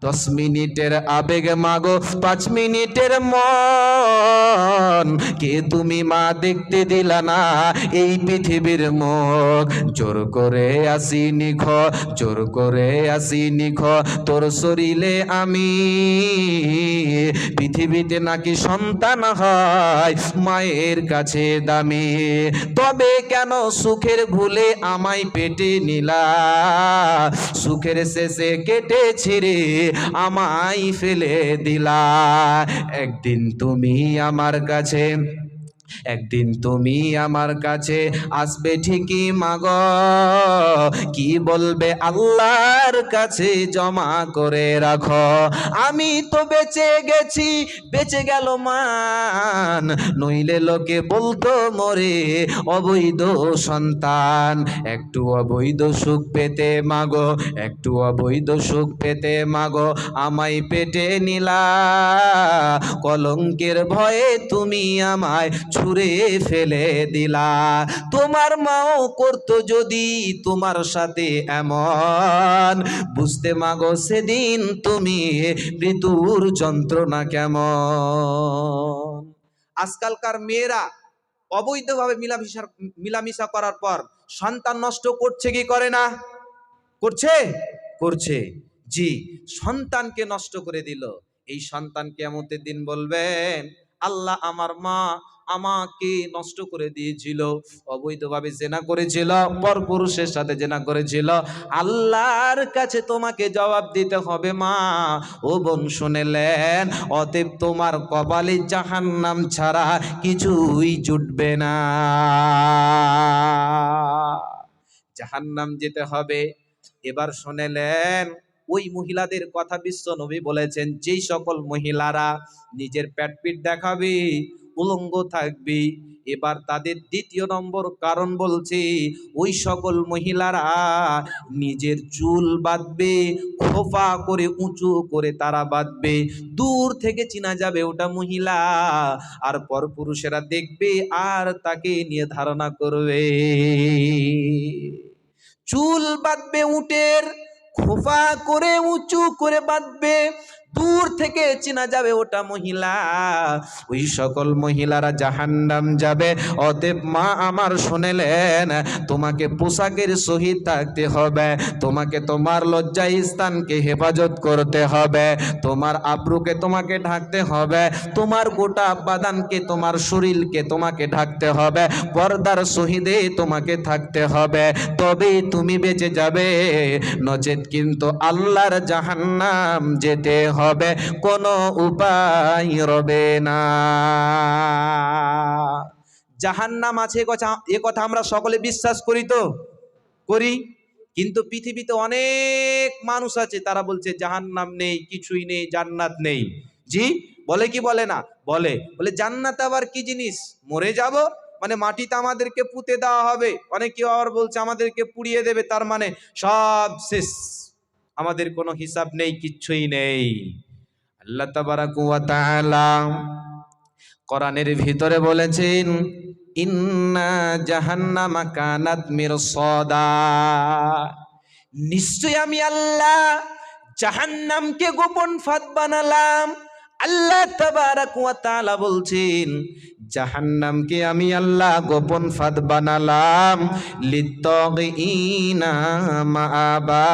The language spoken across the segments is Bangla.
10 মিনিটের আবেগ মাগো 5 মিনিটের মন, কে তুমি মা দেখতে দিলা না এই পৃথিবীর মুখ। জোর করে আসি নিখ, জোর করে আসি নিখ তোর শরীরে আমি, পৃথিবীতে নাকি সন্তান হয় মায়ের কাছে দামি। তবে কেন সুখের ভুলে আমায় পেটে নিলা, সুখের শেষে কেটে ছিঁড়ে আমায় ফেলে দিলা। একদিন তুমি আমার কাছে, একদিন তুমি আমার কাছে আসবে ঠিকই মাগো, কি বলবে আল্লাহর কাছে জমা করে রাখো। আমি তো বেঁচে গেছি, বেঁচে গেল মান, নইলে লোকে বলতো মরে অবৈধ সন্তান। একটু অবৈধ সুখ পেতে মাগো, একটু অবৈধ সুখ পেতে মাগো আমায় পেটে নিলা, কলঙ্কের ভয়ে তুমি আমায় ছুঁড়ে ফেলে দিলা। তোমার মাও করতো যদি তোমার সাথে এমন, বুঝতে মাগো সেদিন তুমি মৃত্যুর যন্ত্রণা কেমন। আজকালকার মেয়েরা অবৈধভাবে মিলামিশা করার পর সন্তান নষ্ট করছে কি করে না? করছে, করছে। জি, সন্তানকে নষ্ট করে দিল। এই সন্তান কিয়ামতের দিন বলবেন, আল্লাহ আমার মা আমাকে নষ্ট করে দিয়েছিল, অবৈধভাবে জেনা করেছিল, পরপুরুষের সাথে জেনা করেছিল। আল্লাহর কাছে তোমাকে জবাব দিতে হবে মা। ও বোন শুনেলেন, অতএব তোমার কপালে জাহান্নাম ছাড়া কিছুই জুটবে না, জাহান্নাম যেতে হবে। এবার শুনেলেন ওই মহিলাদের কথা বিশ্ব নবী বলেছেন, যেই সকল মহিলারা নিজের পেট দেখাবে, উলঙ্গ থাকবে। এবার তাদের দ্বিতীয় নম্বর কারণ বলছে, ওই সকল মহিলারা নিজের চুল বাঁধবে, খোপা করে উঁচু করে তারা বাঁধবে, দূর থেকে চিনা যাবে ওটা মহিলা, আর পরপুরুষেরা দেখবে আর তাকে নিয়ে ধারণা করবে। চুল বাঁধবে উটের, খোপা করে উঁচু করে বাঁধবে, দূর থেকে চেনা যাবে ওটা মহিলা। ওই সকল মহিলারা জাহান্নাম যাবে। অতএব মা আমার শুনেলেন, তোমাকে পোশাকের সহিত থাকতে হবে, তোমাকে তোমার লজ্জা স্থানকে হেফাজত করতে হবে, তোমার আব্রুকে তোমাকে ঢাকতে হবে, তোমার গোটা বাদানকে, তোমার শরীরকে তোমাকে ঢাকতে হবে, পর্দার সহিতে তোমাকে থাকতে হবে, তবে তুমি বেঁচে যাবে, নচেত কিন্তু আল্লাহর জাহান্নাম যেতে হবে, কোনো উপায় রবে না। জাহান্নাম আছে এ কথা আমরা সকলে বিশ্বাস করি তো, করি। কিন্তু পৃথিবীতে অনেক মানুষ আছে তারা বলছে জাহান্নাম নেই, কিছুই নেই, জান্নাত নেই। জি বলে কি বলে না? বলে। বলে জান্নাত আবার কি জিনিস? মরে যাব মানে মাটিতে আমাদেরকে পুঁতে দেওয়া হবে। অনেকে আবার বলছে আমাদেরকে পুড়িয়ে দেবে, তার মানে সব শেষ, আমাদের কোনো হিসাব নেই, কিচ্ছুই নেই। আল্লাহ তাবারাকা ওয়া তাআলা কোরআনের ভিতরে বলেছেন, ইন্না জাহান্নামা কানাত মিরসাদা, নিশ্চয় আমি আল্লাহ জাহান্নামকে গোপন ফাঁদ বানালাম। আল্লাহ তাবারাকা ওয়া তাআলা বলছেন, জাহান্নামকে আমি আল্লাহ গোপন ফাঁদ বানালাম, লিত্তাগিনা মাআবা,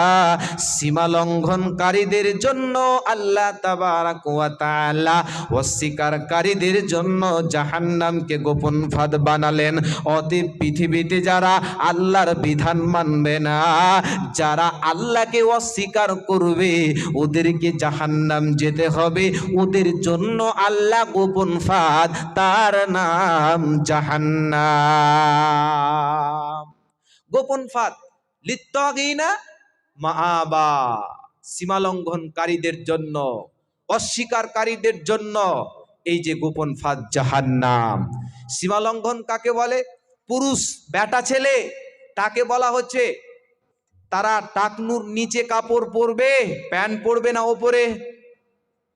সীমা লঙ্ঘনকারীদের জন্য আল্লাহ তাবারাকা ওয়া তাআলা অস্বীকারীদের জন্য জাহান্নামকে গোপন ফাঁদ বানালেন। অতএব পৃথিবীতে যারা আল্লাহর বিধান মানবে না, যারা আল্লাহকে অস্বীকার করবে, ওদেরকে জাহান্নাম যেতে হবে। ওদের জন্য আল্লাহ গোপন ফাঁদ, তার নাম জাহান্নাম। গোপন ফাঁদ, লিত্তাগিনা মাআবা, সীমালঙ্ঘনকারীদের জন্য, অস্বীকারীদের জন্য এই যে গোপন ফাঁদ জাহান্নাম। সীমালঙ্ঘন কাকে বলে? পুরুষ বেটা ছেলে, তাকে বলা হচ্ছে তারা টাকনুর নিচে কাপড় পরবে, প্যান্ট পরবে না ওপরে?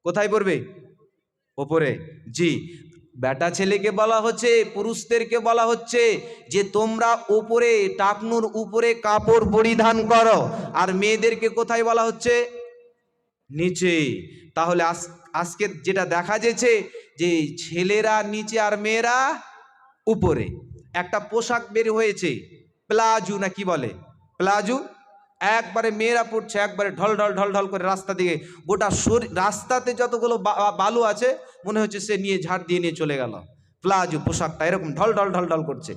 কোথায় পরবে? ওপরে। জি, বেটা ছেলেকে বলা হচ্ছে, পুরুষদেরকে বলা হচ্ছে যে তোমরা উপরে, টাকনুর উপরে কাপড় পরিধান করো। আর মেয়েদেরকে কোথায় বলা হচ্ছে? নিচে। তাহলে আজকে যেটা দেখা যাচ্ছে যে ছেলেরা নিচে আর মেয়েরা উপরে। একটা পোশাক বের হয়েছে প্লাজু না কি বলে, প্লাজু, একবারে মেয়েরা পড়ছে একবারে ঢল ঢল ঢল ঢল করে রাস্তা দিকে, গোটা রাস্তাতে যতগুলো বালু আছে মনে হচ্ছে সে নিয়ে ঝাড় দিয়ে নিয়ে চলে গেল। প্লাজু পোশাকটা এরকম ঢল ঢল ঢল ঢল করছে।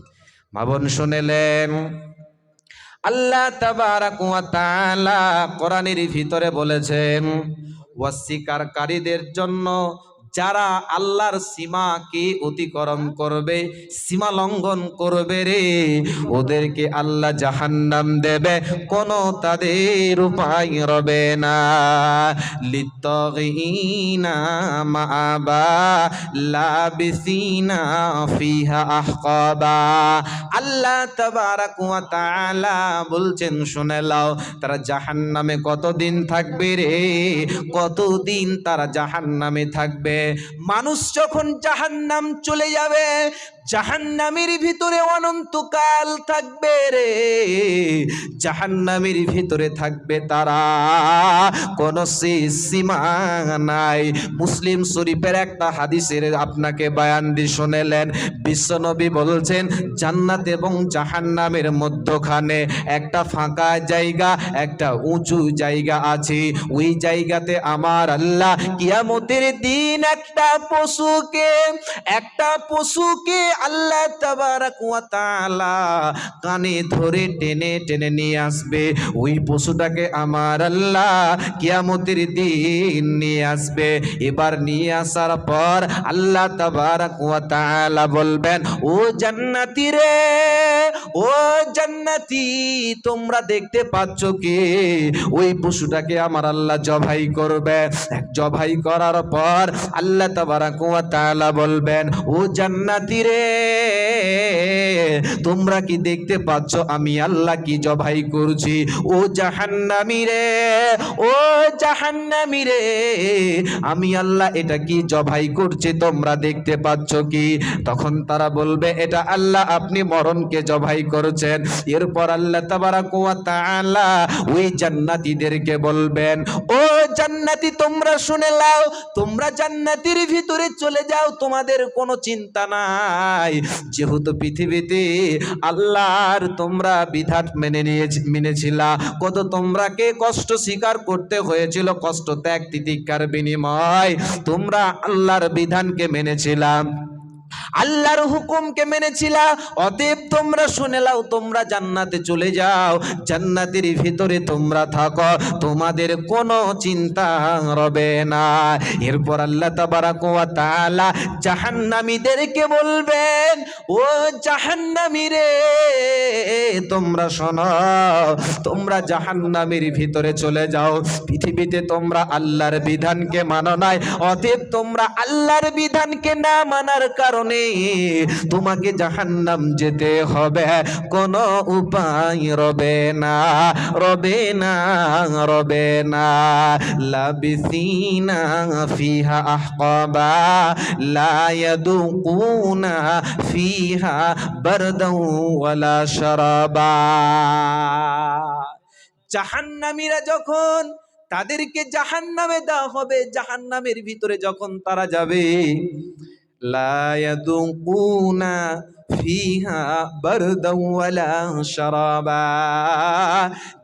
মা বোন শুনেলেন, আল্লাহ তাবারাক ওয়া তাআলা কোরআনের ভিতরে বলেছেন, অস্বীকারীদের জন্য, যারা আল্লাহর সীমাকে অতিক্রম করবে, সীমা লঙ্ঘন করবে রে, ওদেরকে আল্লাহ জাহান্নাম দেবে, কোনো তাদের উপায় রবে না। লিত্তাগিনা মাআবা লাবিসিনা ফিহা আহকাবা। আল্লাহ তাবারাক ওয়া তাআলা বলছেন, শুনে লাও, তারা জাহান্নামে কতদিন থাকবে রে, কতদিন তারা জাহান্নামে থাকবে। মানুষ যখন জাহান্নাম চলে যাবে, জাহান্নামের ভিতরে অনন্তকাল থাকবে রে, জাহান্নামের ভিতরে থাকবে তারা, কোন সীমা নাই। মুসলিম শরীফের একটা হাদিসের আপনাকে বয়ান দিয়ে শুনেলেন, বিশ্বনবী বলছেন, জান্নাত এবং জাহান্নামের মধ্যখানে একটা ফাঁকা জায়গা, একটা উঁচু জায়গা আছে। ওই জায়গাতে আমার আল্লাহ কিয়ামতের দিন একটা পশুকে আল্লাহ তাবারাক ওয়া তাআলা কানে ধরে টেনে টেনে নিয়ে আসবে। ওই পশুটাকে আমার আল্লাহ কিয়ামতের দিন নিয়ে আসবে। এবার নিয়ে আসার পর আল্লাহ তাবারাক ওয়া তাআলা বলবেন, ও জান্নাতি রে, ও জান্নাতি, তোমরা দেখতে পাচ্ছ কি? ওই পশুটাকে আমার আল্লাহ জবাই করবে। জবাই করার পর আল্লাহ তাবারাক ওয়া তাআলা বলবেন, ও জান্নাতি রে, তোমরা কি দেখতে পাচ্ছ আমি আল্লাহ কি জবাই করছি? ও জাহান্নামী রে, ও জাহান্নামী রে, আমি আল্লাহ এটা কি জবাই করছি তোমরা দেখতে পাচ্ছ কি? তখন তারা বলবে, এটা আল্লাহ আপনি মরণকে জবাই করেছেন। এরপর আল্লাহ তাবারাক ওয়া তাআলা ওই জান্নাতীদেরকে বলবেন, ও জান্নাতি, তোমরা শুনে নাও, তোমরা জান্নাতের ভিতরে চলে যাও, তোমাদের কোনো চিন্তা নাই। যেহেতু পৃথিবীতে আল্লাহর তোমরা বিধান মেনেছিলা, কত তোমরাকে কষ্ট স্বীকার করতে হয়েছিল, কষ্ট ত্যাগ তিতিক্ষার বিনিময় তোমরা আল্লাহর বিধানকে মেনেছিলাম, আল্লাহর হুকুমকে মেনেছিলা। অতএব তোমরা শুনে নাও, তোমরা জান্নাতে চলে যাও, জান্নাতের ভিতরে তোমরা থাকো, তোমাদের কোনো চিন্তা রবে না। এরপর আল্লাহ তাবারাক ওয়া তাআলা জাহান্নামীদেরকে বলবেন, ও জাহান্নামী রে, তোমরা শোনো, তোমরা জাহান্নামের ভিতরে চলে যাও। পৃথিবীতে তোমরা আল্লাহর বিধানকে মানো নাই, অতএব তোমরা আল্লাহর বিধানকে না মানার কারণে তোমাকে জাহান্নাম যেতে হবে, কোনো উপায় রবে না, রবে না, রবে না। লাবিসিনা ফিহা আহকাবা লা ইয়াদুকুনা ফিহা বারদাও ওয়ালা শারাবা। জাহান্নামীরা যখন, তাদেরকে জাহান্নামে দেওয়া হবে, জাহান্নামের ভিতরে যখন তারা যাবে, লা ইয়াদুকুনা ফিহা বারদাও ওয়ালা শারাবা,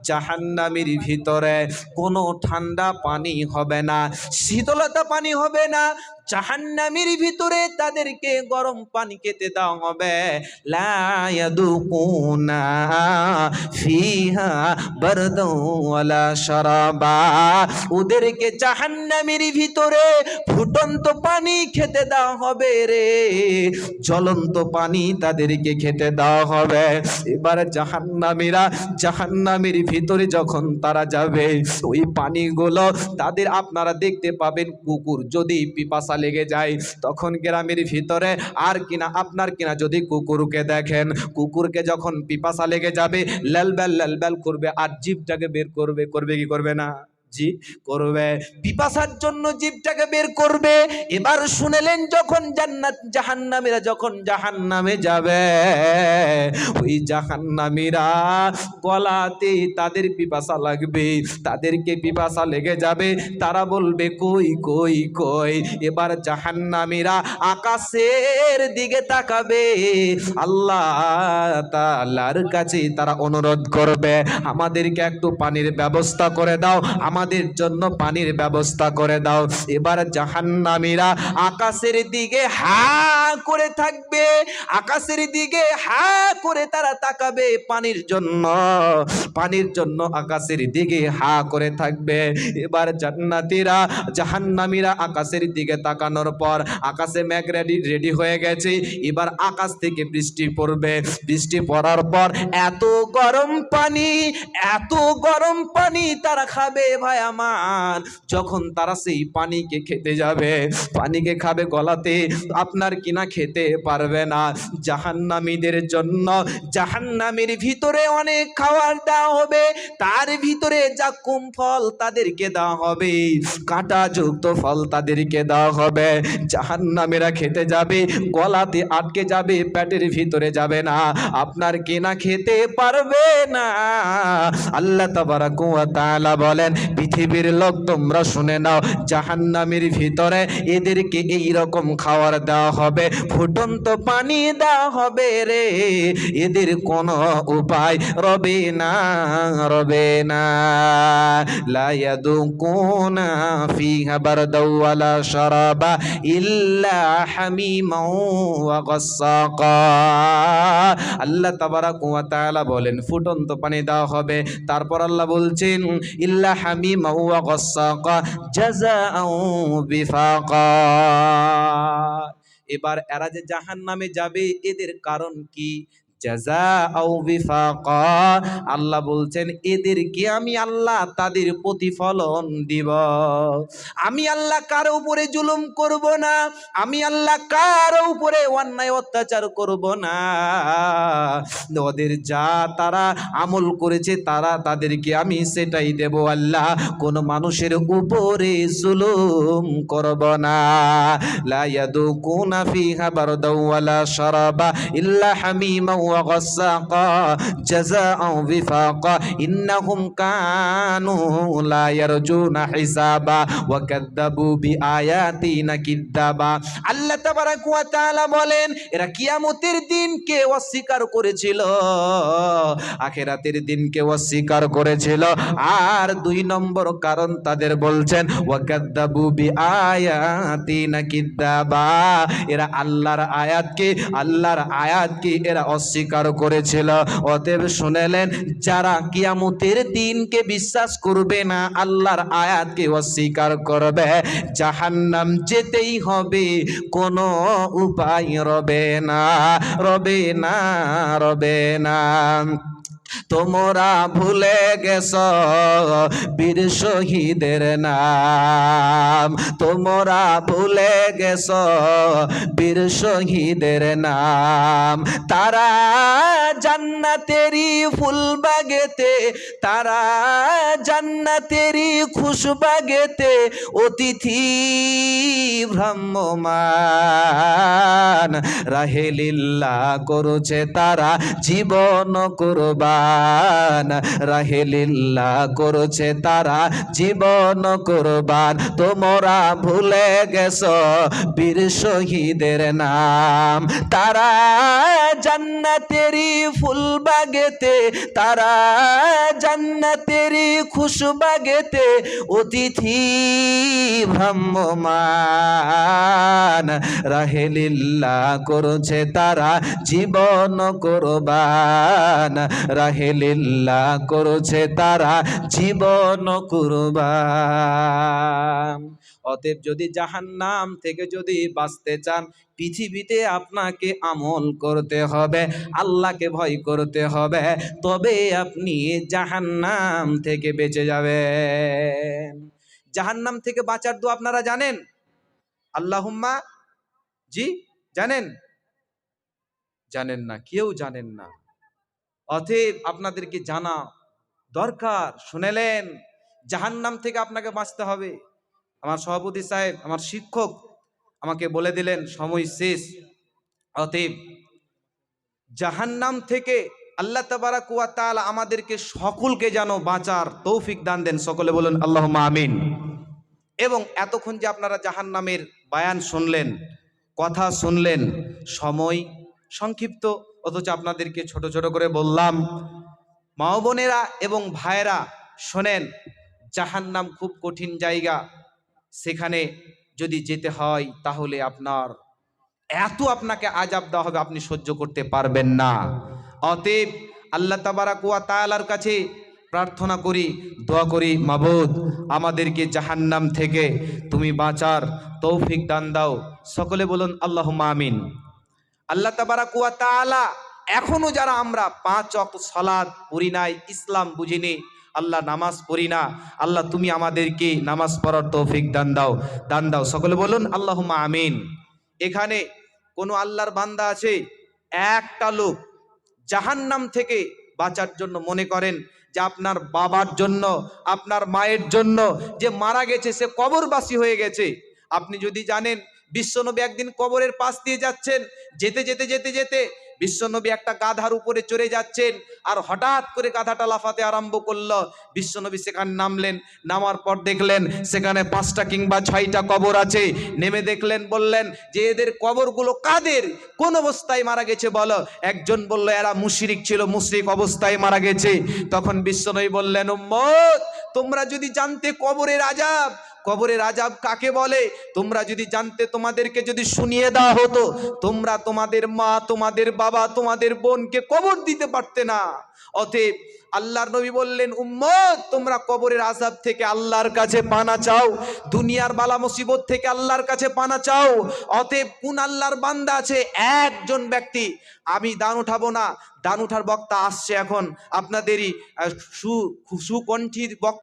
জাহান্নামের ভিতরে কোনো ঠান্ডা পানি হবে না, শীতলতা পানি হবে না, জাহান্নামের ভিতরে তাদেরকে গরম পানি খেতে দেওয়া হবে। লা ইয়াদুকুনা ফিহা বারদাও ওয়ালা শারাবা, ওদেরকে জাহান্নামের ভিতরে ফুটন্ত পানি খেতে দেওয়া হবে রে, জ্বলন্ত পানি তাদেরকে খেতে দেওয়া হবে। এবারে জাহান্নামীরা জাহান্নামের ভিতরে যখন তারা যাবে, ওই পানিগুলো তাদের, আপনারা দেখতে পাবেন কুকুর যদি পিপাসা লেগে যায়, তখন গ্রামের ভিতরে আর কিনা আপনার কিনা যদি কুকুরকে দেখেন, কুকুরকে যখন পিপাসা লেগে যাবে লালবাল লালবাল করবে আর জিভটাকে বের করবে, করবে কি করবে না? জি করবে, পিপাসার জন্য জিভটাকে বের করবে। এবার শুনেলেন যখন জান্নাত জাহান্নামীরা যখন জাহান্নামে যাবে, ওই জাহান্নামীরা গলাতে তাদের পিপাসা লাগবে, তাদেরকে পিপাসা লেগে যাবে, তারা বলবে কই কই কই। এবার জাহান্নামীরা আকাশের দিকে তাকাবে, আল্লাহ তাআলার কাছে তারা অনুরোধ করবে, আমাদেরকে একটু পানির ব্যবস্থা করে দাও, আমাদের জন্য পানির ব্যবস্থা করে দাও। এবার জাহান্নামীরা আকাশের দিকে হা করে থাকবে, আকাশের দিকে হা করে তারা তাকাবে পানির জন্য, পানির জন্য আকাশের দিকে হা করে থাকবে। এবার জান্নাতীরা জাহান্নামীরা আকাশের দিকে তাকানোর পর আকাশে মেঘ রেডি হয়ে গেছে, এবার আকাশ থেকে বৃষ্টি পড়বে। বৃষ্টি পড়ার পর এত গরম পানি, এত গরম পানি তারা খাবে ভাই আমার। যখন তারা সেই পানিকে খেতে যাবে, পানিকে খাবে গলাতে, আপনার কিনা খেতে পারবে না। জাহান্নামীদের জন্য জাহান্নামের ভিতরে অনেক খাবার দেওয়া হবে, তার ভিতরে জাক্কুম ফল তাদেরকে দেওয়া হবে, কাঁটা যুক্ত ফল তাদেরকে দেওয়া হবে। জাহান্নামীরা খেতে যাবে, গলাতে আটকে যাবে, পেটের ভিতরে যাবে না, আপনার কিনা খেতে পারবে না। আল্লাহ তাবারাক ওয়া তাআলা বলেন, পৃথিবীর লোক তোমরা শুনে নাও, জাহান্নামের ভিতরে এদেরকে এই রকম খাবার দেওয়া হবে, ফুটন্ত পানি দেওয়া হবে রে, এদের কোনো উপায় রবে না, রবে না। লা ইয়াদুকুনা ফিহা বারদাও ওয়ালা শারাবা ইল্লা হামিমান ওয়া গাসসাকা। আল্লাহ তাবারাক ওয়া তাআলা বলেন ফুটন্ত পানি দেওয়া হবে, তারপর আল্লাহ বলছেন ইল্লা হামিমান ওয়া গাসসাকা জাযাআও বিফাকা। এবার এরা যে জাহান্নামে যাবে এদের কারণ কি? জাযাআও বিফাকা, আল্লাহ বলছেন এদেরকে আমি আল্লাহ তাদের প্রতিফলন দিব। আমি আল্লাহ কারো উপরে জুলুম করব না, আমি আল্লাহ কারো উপরে অন্যায় অত্যাচার করব না। ওদের যা তারা আমল করেছে তারা তাদেরকে আমি সেটাই দেব আল্লাহ, কোন মানুষের উপরে জুলুম করব না। লা ইয়াদুকুনা ফিহা বারদাও ওয়ালা শারাবা ইল্লা হামিমান ওয়া গাসসাকা জাযাআও বিফাকা ইন্নাহুম কানু লা ইয়ারজুনা হিসাবা ওয়া কাযযাবু বিআয়াতিনা কিদ্দাবা। আল্লাহ তাবারাক ওয়া তাআলা বলেন এরা কিয়ামতের দিনকে অস্বীকার করেছিল, আখিরাতের দিনকে অস্বীকার করেছিল। আর ২ নম্বর কারণ তাদের বলছেন ওয়া কাযযাবু বিআয়াতিনা কিদ্দাবা, এরা আল্লাহর আয়াতকে এরা অস্বীকার করেছিল। অতএব শুনেলেন যারা কিয়ামতের দিনকে বিশ্বাস করবে না, আল্লাহর আয়াতকে অস্বীকার করবে, জাহান্নাম যেতেই হবে, কোনো উপায় রবে না, রবে না, রবে না। তোমরা ভুলে গেছ বীর শহীদের নাম, তোমরা ভুলে গেছ বীর শহীদের নাম। তারা জান্নাতেরই ফুল বাগেতে, তারা জান্নাতেরই খুশবাগেতে অতিথি ভ্রাম্যমান, রাহে লিল্লাহ করেছে তারা জীবন কুরবান, রাহে লিল্লাহ করেছে তারা জীবন কুরবান। তোমরা ভুলে গেছ বীর শহীদের নাম, তারা জান্নাতেরই ফুল বাগেতে, তারা জান্নাতেরই খুশবাগেতে অতিথি ভ্রাম্যমান, রাহে লিল্লাহ করেছে তারা জীবন কুরবান, রাহে লিল্লাহ করেছে তারা জীবন কুরবান। অতএব যদি জাহান্নাম থেকে যদি বাঁচতে চান, পৃথিবীতে আপনাকে আমল করতে হবে, আল্লাহকে ভয় করতে হবে, তবে আপনি জাহান্নাম থেকে বেঁচে যাবেন। জাহান্নাম থেকে বাঁচার দোয়া আপনারা জানেন? আল্লাহুম্মা, জি জানেন? জানেন না, কেউ জানেন না। অতএব আপনাদেরকে জানা দরকার। শুনেলেন জাহান্নাম থেকে আপনাকে বাঁচতে হবে। আমার সভাপতি সাহেব, আমার শিক্ষক আমাকে বলে দিলেন সময় শেষ, অতএব জাহান্নাম থেকে আল্লাহ তাবারাক ওয়া তাআলা আমাদেরকে সকলকে যেন বাঁচার তৌফিক দান দেন। সকলে বলুন আল্লাহুম্মা আমিন। এবং এতক্ষণ যে আপনারা জাহান্নামের বায়ান শুনলেন, কথা শুনলেন, সময় সংক্ষিপ্ত, অথচ আপনাদেরকে ছোট ছোট করে বললাম। মা বোনেরা এবং ভাইয়েরা শোনেন, জাহান্নাম খুব কঠিন জায়গা। সেখানে যদি যেতে হয় তাহলে আপনাকে আযাব দেওয়া হবে, আপনি সহ্য করতে পারবেন না। অতএব আল্লাহ তাবারাক ওয়া তাআলার কাছে প্রার্থনা করি, দোয়া করি, মাবুদ আমাদেরকে জাহান্নাম থেকে তুমি বাঁচার তৌফিক দান দাও। সকলে বলুন আল্লাহুম্মা আমিন। আল্লাহ তাবারাক ওয়া তাআলা এখনো যারা আমরা 5 ওয়াক্ত সালাত পড়ি নাই, ইসলাম বুঝিনি, আল্লাহ নামাজ পড়ি না, আল্লাহ তুমি আমাদেরকে নামাজ পড়ার তৌফিক দান দাও, দান দাও। সকলে বলুন আল্লাহুম্মা আমিন। এখানে কোনো আল্লাহর বান্দা আছে একটা লোক জাহান্নাম থেকে বাঁচার জন্য মনে করেন যে আপনার বাবার জন্য, আপনার মায়ের জন্য যে মারা গেছে সে কবরবাসী হয়ে গেছে। আপনি যদি জানেন বিশ্বনবী একদিন কবরের পাশ দিয়ে যাচ্ছেন, যেতে যেতে যেতে যেতে বিশ্বনবী একটা গাধার উপরে চড়ে যাচ্ছেন, আর হঠাৎ করে গাধাটা লাফাতে আরম্ভ করলো। বিশ্বনবী সেখানে নামলেন, নামার পর দেখলেন সেখানে 5টা কিংবা 6টা কবর আছে। নেমে দেখলেন, বললেন যে এদের কবরগুলো কাদের, কোন অবস্থায় মারা গেছে বলো। একজন বলল এরা মুশরিক ছিল, মুশরিক অবস্থায় মারা গেছে। তখন বিশ্বনবী বললেন, উম্মত তোমরা যদি জানতে কবরের আযাব কাকে বলে, তোমরা যদি জানতে, তোমাদেরকে যদি শুনিয়ে দেওয়া হতো, তোমরা তোমাদের মা, তোমাদের বাবা, তোমাদের বোনকে কবর দিতে পারতে না। অতএব আল্লাহর নবী বললেন, উম্মত তোমরা কবরের আযাব থেকে আল্লাহর কাছে পানা চাও, দুনিয়ার বালা মুসিবত থেকে আল্লাহর কাছে পানা চাও। অতএব কোন আল্লাহর বান্দা আছে, একজন ব্যক্তি, আমি দান উঠাবো না, দান উঠার বক্তা আসছে এখন, আপনাদেরই সুকণ্ঠীর বক্তা